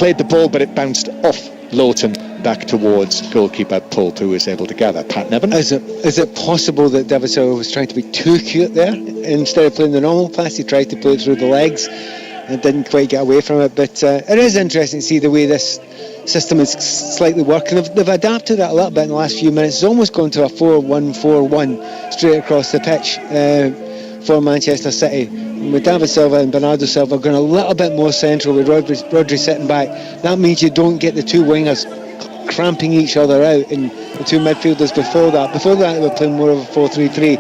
played the ball, but it bounced off Lowton back towards goalkeeper Poult, who was able to gather. Pat Nevin. Is it possible that David Silva was trying to be too cute there? Instead of playing the normal pass, he tried to play it through the legs and didn't quite get away from it. But it is interesting to see the way this system is slightly working. They've adapted that a little bit in the last few minutes. It's almost gone to a 4-1-4-1 straight across the pitch for Manchester City. With David Silva and Bernardo Silva going a little bit more central with Rodri sitting back, that means you don't get the two wingers cramping each other out, and the two midfielders before that they were playing more of a 4-3-3,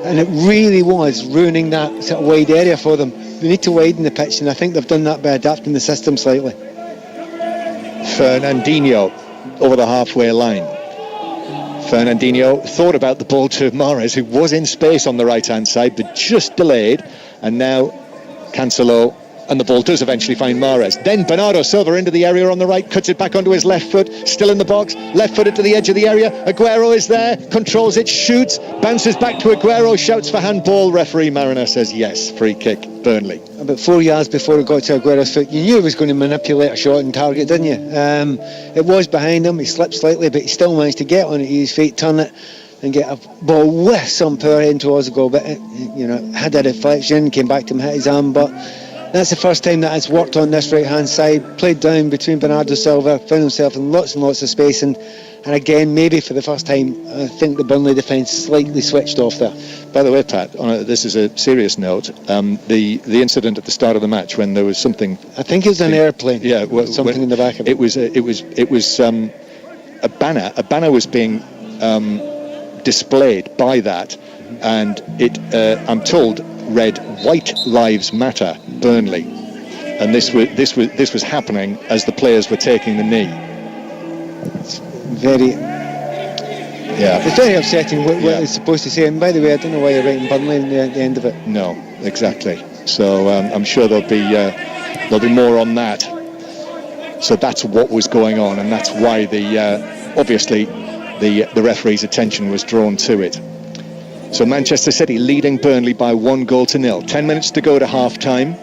and it really was ruining that sort of wide area for them. They need to widen the pitch, and I think they've done that by adapting the system slightly. Fernandinho over the halfway line. Fernandinho thought about the ball to Mahrez, who was in space on the right hand side but just delayed, and now Cancelo, and the ball does eventually find Mahrez. Then Bernardo Silva into the area on the right, cuts it back onto his left foot, still in the box, left footed to the edge of the area. Aguero is there, controls it, shoots, bounces back to Aguero, shouts for handball. Referee Mariner says yes, free kick, Burnley. About 4 yards before it got to Aguero's foot, you knew he was going to manipulate a shot and target, didn't you? It was behind him, he slipped slightly, but he still managed to get on it, his feet, turn it, and get a ball with some power in towards the goal. But it, had a deflection, came back to him, hit his arm, but that's the first time that it's worked on this right hand side. Played down between Bernardo Silva, found himself in lots and lots of space, and again, maybe for the first time, I think the Burnley defence slightly switched off there. By the way, Pat, this is a serious note. The incident at the start of the match when there was something. I think it was an airplane. Yeah, something in the back of it. It was a banner. A banner was being displayed by that, and it, I'm told, read "White Lives Matter, Burnley," and this was happening as the players were taking the knee. It's very upsetting what it's supposed to say. And by the way, I don't know why you're writing Burnley at the end of it. No, exactly. So I'm sure there'll be more on that. So that's what was going on, and that's why obviously the referee's attention was drawn to it. So Manchester City leading Burnley by 1-0. 10 minutes to go to half time.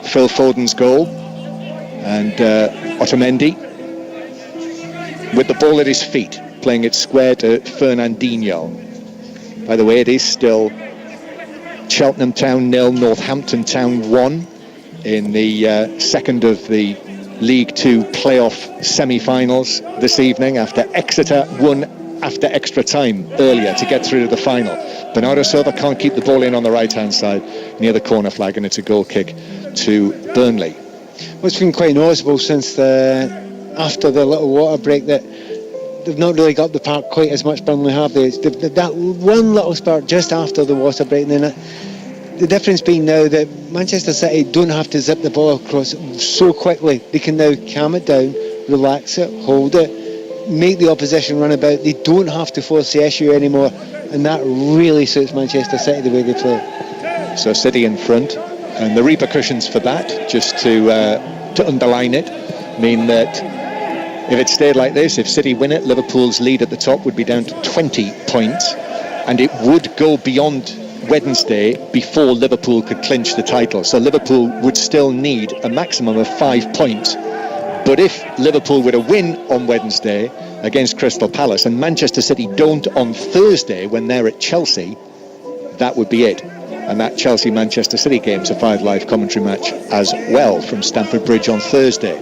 Phil Foden's goal, and Otamendi with the ball at his feet, playing it square to Fernandinho. By the way, it is still Cheltenham Town 0, Northampton Town 1 in the second of the League Two playoff semi-finals this evening, after Exeter won after extra time earlier to get through to the final. Bernardo Silva can't keep the ball in on the right-hand side near the corner flag, and it's a goal kick to Burnley. What's been quite noticeable since after the little water break, that they've not really got up the park quite as much. Burnley have. That one little spurt just after the water break, and then the difference being now that Manchester City don't have to zip the ball across so quickly. They can now calm it down, relax it, hold it, make the opposition run about. They don't have to force the issue anymore, and that really suits Manchester City the way they play. So City in front, and the repercussions for that, just to underline it, mean that if it stayed like this, if City win it, Liverpool's lead at the top would be down to 20 points, and it would go beyond Wednesday before Liverpool could clinch the title. So Liverpool would still need a maximum of 5 points. But if Liverpool were to win on Wednesday against Crystal Palace, and Manchester City don't on Thursday when they're at Chelsea, that would be it. And that Chelsea-Manchester City game's a 5 Live commentary match as well from Stamford Bridge on Thursday.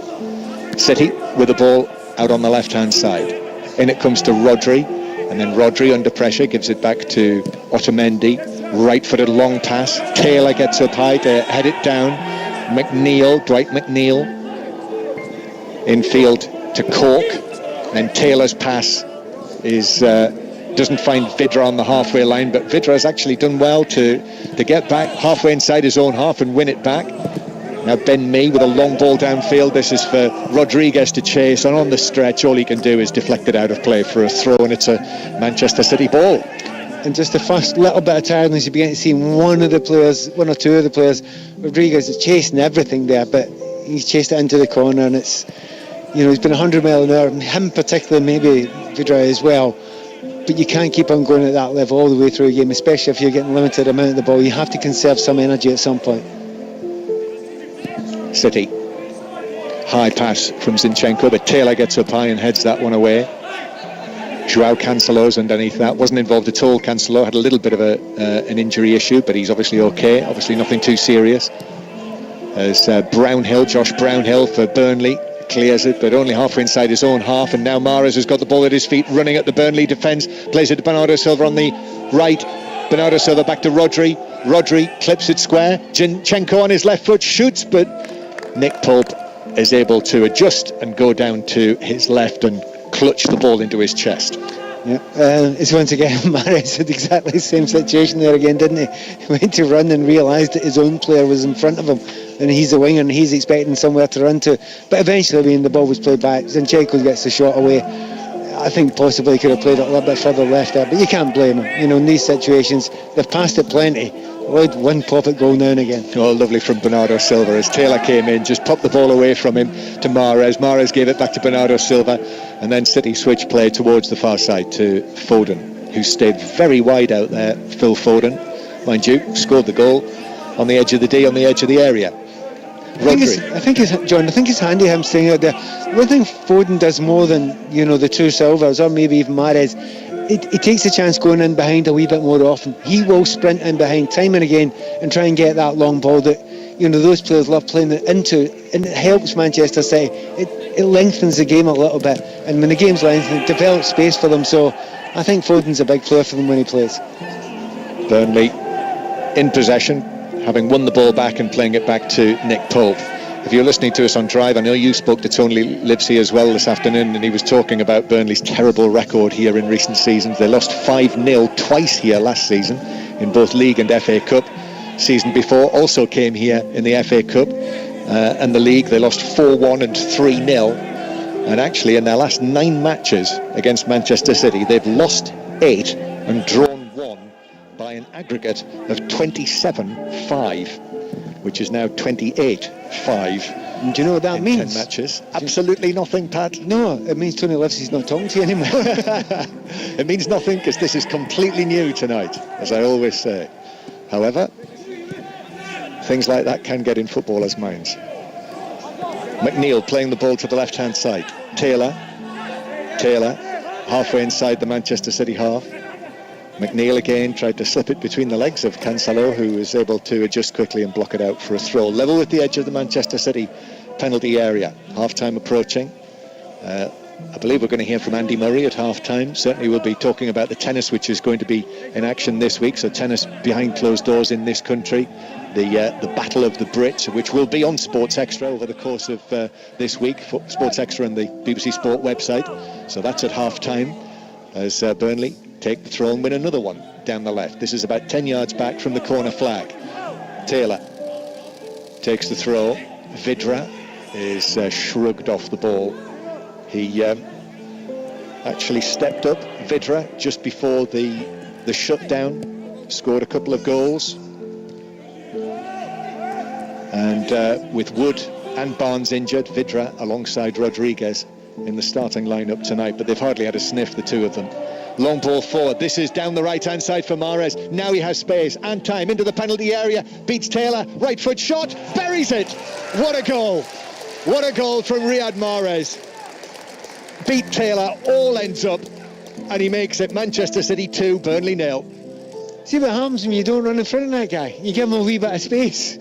City with the ball out on the left-hand side. In it comes to Rodri, and then Rodri under pressure gives it back to Otamendi. Right-footed long pass. Taylor gets up high to head it down. Dwight McNeil. Infield to Cork. Then Taylor's pass doesn't find Vidra on the halfway line, but Vidra has actually done well to get back halfway inside his own half and win it back. Now Ben Mee with a long ball downfield. This is for Rodriguez to chase, and on the stretch all he can do is deflect it out of play for a throw, and it's a Manchester City ball. And just the first little bit of tiredness, you begin to see one or two of the players. Rodriguez is chasing everything there, but he's chased it into the corner, and it's, he's been 100 miles an hour, him particularly, maybe Vidra as well. But you can't keep on going at that level all the way through a game, especially if you're getting limited amount of the ball. You have to conserve some energy at some point. City high pass from Zinchenko, but Taylor gets up high and heads that one away. Joao Cancelo's underneath that. Wasn't involved at all. Cancelo had a little bit of an injury issue, but he's obviously okay. Obviously nothing too serious. As Josh Brownhill for Burnley clears it, but only halfway inside his own half. And now Mahrez has got the ball at his feet, running at the Burnley defence. Plays it to Bernardo Silva on the right. Bernardo Silva back to Rodri. Rodri clips it square. Zinchenko on his left foot shoots, but Nick Pope is able to adjust and go down to his left and clutch the ball into his chest. Yeah, it's once again Mahrez had exactly the same situation there again, didn't he? He went to run and realised that his own player was in front of him, and he's the winger and he's expecting somewhere to run to. But eventually, when the ball was played back, Zinchenko gets the shot away. I think possibly he could have played it a little bit further left there, but you can't blame him. You know, in these situations, they've passed it plenty. Allowed one pop-it goal now and again. Oh, lovely from Bernardo Silva as Taylor came in, just popped the ball away from him to Mahrez. Mahrez gave it back to Bernardo Silva, and then City switched play towards the far side to Foden, who stayed very wide out there. Phil Foden, mind you, scored the goal on the edge of the D, on the edge of the area. I think it's handy him staying out there. One thing Foden does more than, you know, the two Silvas or maybe even Mahrez, he takes a chance going in behind a wee bit more often. He will sprint in behind time and again and try and get that long ball that, you know, those players love playing it into, and it helps Manchester City. It lengthens the game a little bit, and when the game's lengthened, it develops space for them. So I think Foden's a big player for them when he plays. Burnley in possession, having won the ball back and playing it back to Nick Pope. If you're listening to us on Drive, I know you spoke to Tony Livesey as well this afternoon, and he was talking about Burnley's terrible record here in recent seasons. They lost 5-0 twice here last season in both League and FA Cup. Season before also came here in the FA Cup and the League. They lost 4-1 and 3-0. And actually in their last 9 matches against Manchester City, they've lost 8 and drawn 1 by an aggregate of 27-5. Which is now 28-5. And do you know what that means? 10 matches. Absolutely nothing, Pat. No, it means Tony Livesey's not talking to you anymore. It means nothing because this is completely new tonight, as I always say. However, things like that can get in footballers' minds. McNeil playing the ball to the left-hand side. Taylor, halfway inside the Manchester City half. McNeil again tried to slip it between the legs of Cancelo, who was able to adjust quickly and block it out for a throw. Level with the edge of the Manchester City penalty area. Half-time approaching. I believe we're going to hear from Andy Murray at half-time. Certainly we'll be talking about the tennis, which is going to be in action this week. So tennis behind closed doors in this country. The Battle of the Brits, which will be on Sports Extra over the course of this week. Sports Extra and the BBC Sport website. So that's at half-time as Burnley take the throw and win another one down the left. This is about 10 yards back from the corner flag. Taylor takes the throw. Vidra is shrugged off the ball. He actually stepped up, Vidra, just before the shutdown, scored a couple of goals. And with Wood and Barnes injured, Vidra alongside Rodriguez in the starting lineup tonight, but they've hardly had a sniff, the two of them. Long ball forward. This is down the right-hand side for Mahrez. Now he has space and time into the penalty area. Beats Taylor. Right foot shot. Buries it. What a goal. What a goal from Riyad Mahrez. Beat Taylor. All ends up. And he makes it Manchester City 2, Burnley 0. See what happens when you don't run in front of that guy. You give him a wee bit of space.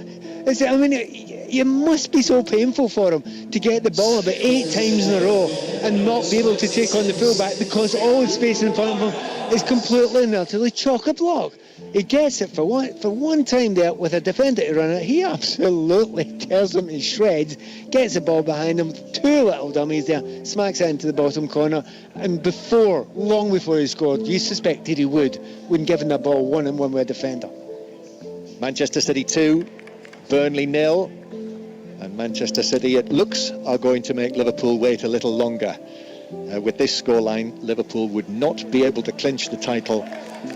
It must be so painful for him to get the ball about 8 times in a row and not be able to take on the fullback because all the space in front of him is completely and utterly chock-a-block. He gets it for one time there with a defender to run it. He absolutely tears him to shreds, gets the ball behind him, 2 little dummies there, smacks it into the bottom corner, and long before he scored, you suspected he wouldn't give him the ball 1-on-1 with a defender. Manchester City 2, Burnley 0. And Manchester City, it looks, are going to make Liverpool wait a little longer. With this scoreline, Liverpool would not be able to clinch the title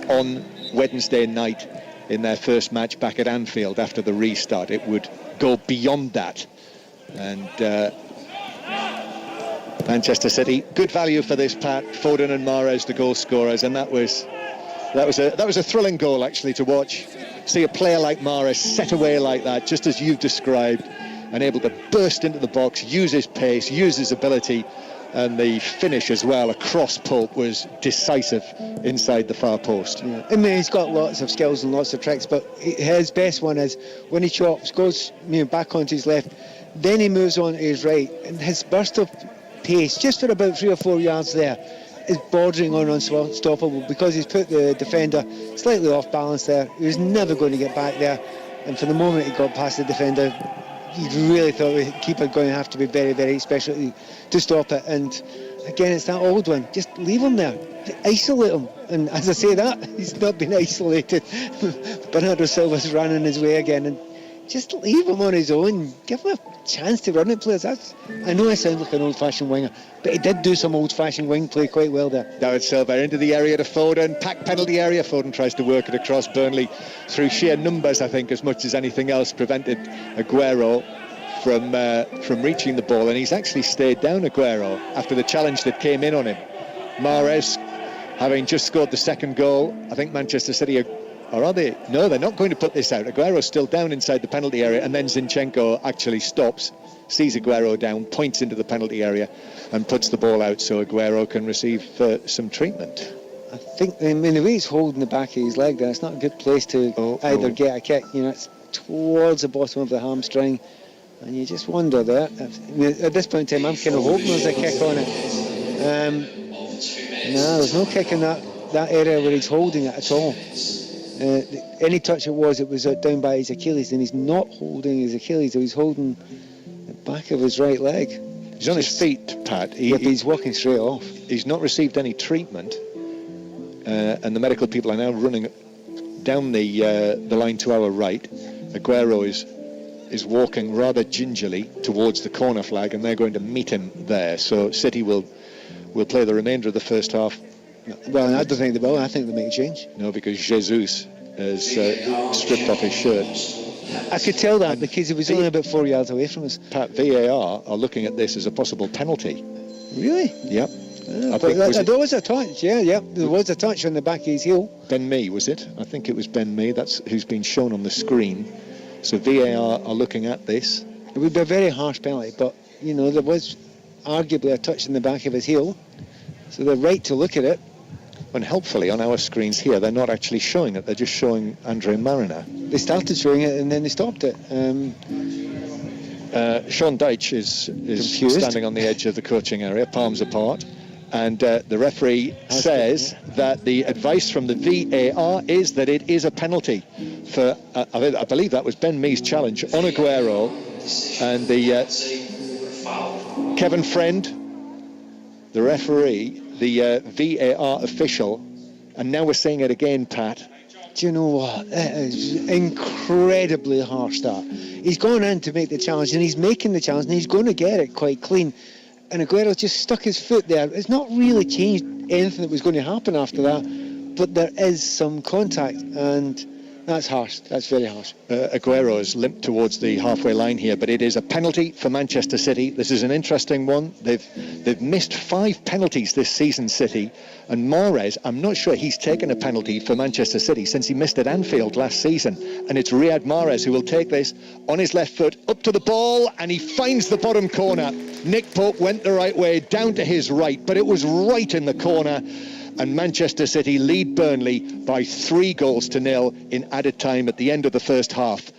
on Wednesday night in their first match back at Anfield after the restart. It would go beyond that. And Manchester City, good value for this, Pat. Foden and Mahrez, the goal scorers, and that was a thrilling goal actually to watch. See a player like Mahrez set away like that, just as you've described. and able to burst into the box, use his pace, use his ability, and the finish as well across Pope was decisive inside the far post. Yeah. I mean, he's got lots of skills and lots of tricks, but his best one is when he chops, goes back onto his left, then he moves on to his right, and his burst of pace, just for about 3 or 4 yards there, is bordering on unstoppable, because he's put the defender slightly off balance there. He was never going to get back there, and for the moment he got past the defender, you really thought the keeper going to have to be very, very special to stop it. And again, it's that old one, just leave him there, isolate him. And as I say that, he's not been isolated. Bernardo Silva's running his way again, and just leave him on his own, give him a chance to run it, players. I know I sound like an old-fashioned winger, but he did do some old-fashioned wing play quite well there. David Silva into the area to Foden, packed penalty area. Foden tries to work it across. Burnley, through sheer numbers, I think, as much as anything else, prevented Aguero from reaching the ball, and he's actually stayed down, Aguero, after the challenge that came in on him. Mahrez, having just scored the second goal, I think Manchester City or are they? No, they're not going to put this out. Aguero's still down inside the penalty area, and then Zinchenko actually stops, sees Aguero down, points into the penalty area and puts the ball out so Aguero can receive some treatment. I think, the way he's holding the back of his leg there, it's not a good place to either get a kick. It's towards the bottom of the hamstring, and you just wonder there. At this point in time, I'm kind of hoping there's a kick on it. No, there's no kick in that area where he's holding it at all. Any touch it was down by his Achilles, and he's not holding his Achilles, he's holding the back of his right leg. He's on his feet, Pat. He's walking straight off. He's not received any treatment, and the medical people are now running down the line to our right. Aguero is walking rather gingerly towards the corner flag, and they're going to meet him there. So City will play the remainder of the first half. Well, I don't think they will. I think they'll make a change. No, because Jesus has stripped off his shirt. I could tell that because he was only about 4 yards away from us. Pat, VAR are looking at this as a possible penalty. Really? Yep. There was a touch, there was a touch on the back of his heel. Ben Mee, was it? I think it was Ben Mee. That's who's been shown on the screen. So VAR are looking at this. It would be a very harsh penalty, but there was arguably a touch in the back of his heel, so they're right to look at it. And helpfully on our screens here, they're not actually showing it, they're just showing Andre Mariner. They started showing it and then they stopped it. Sean Dyche is standing on the edge of the coaching area, palms apart, and the referee says that the advice from the VAR is that it is a penalty for, I believe that was Ben Mee's challenge on Aguero, and the Kevin Friend, the referee, the VAR official, and now we're seeing it again, Pat. Do you know what? It is incredibly harsh, that. He's gone in to make the challenge, and he's making the challenge, and he's going to get it quite clean. And Aguero just stuck his foot there. It's not really changed anything that was going to happen after that, but there is some contact, and that's harsh. That's very harsh. Aguero has limped towards the halfway line here, but it is a penalty for Manchester City. This is an interesting one. They've missed 5 penalties this season, City, and Mahrez, I'm not sure he's taken a penalty for Manchester City since he missed at Anfield last season, and it's Riyad Mahrez who will take this on his left foot up to the ball, and he finds the bottom corner. Nick Pope went the right way down to his right, but it was right in the corner, and Manchester City lead Burnley by 3-0 in added time at the end of the first half.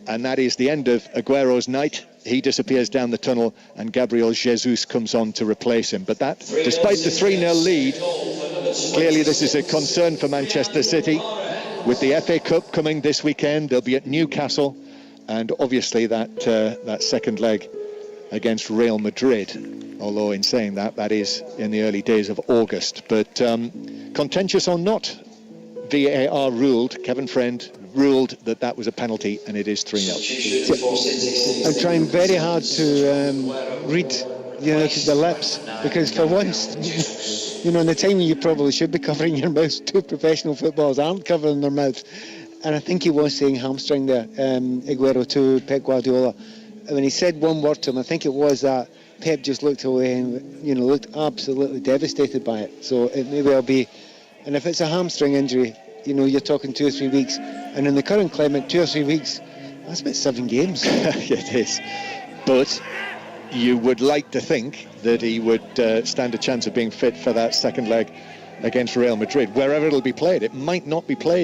And that is the end of Aguero's night. He disappears down the tunnel and Gabriel Jesus comes on to replace him. But that, despite the 3-0 lead, clearly this is a concern for Manchester City. With the FA Cup coming this weekend, they'll be at Newcastle, and obviously that second leg against Real Madrid. Although in saying that is in the early days of August. But contentious or not, VAR ruled, Kevin Friend ruled that was a penalty, and it is 3-0. I'm trying very hard to read the lips, because for once, in the time you probably should be covering your mouth, 2 professional footballers aren't covering their mouth. And I think he was saying hamstring there, Aguero to Pep Guardiola. When he said one word to him, I think it was that, Pep just looked away and looked absolutely devastated by it. So it may well be, and if it's a hamstring injury, you're talking 2 or 3 weeks, and in the current climate, 2 or 3 weeks That's about 7 games. It is. But you would like to think that he would stand a chance of being fit for that second leg against Real Madrid, wherever it'll be played. It might not be played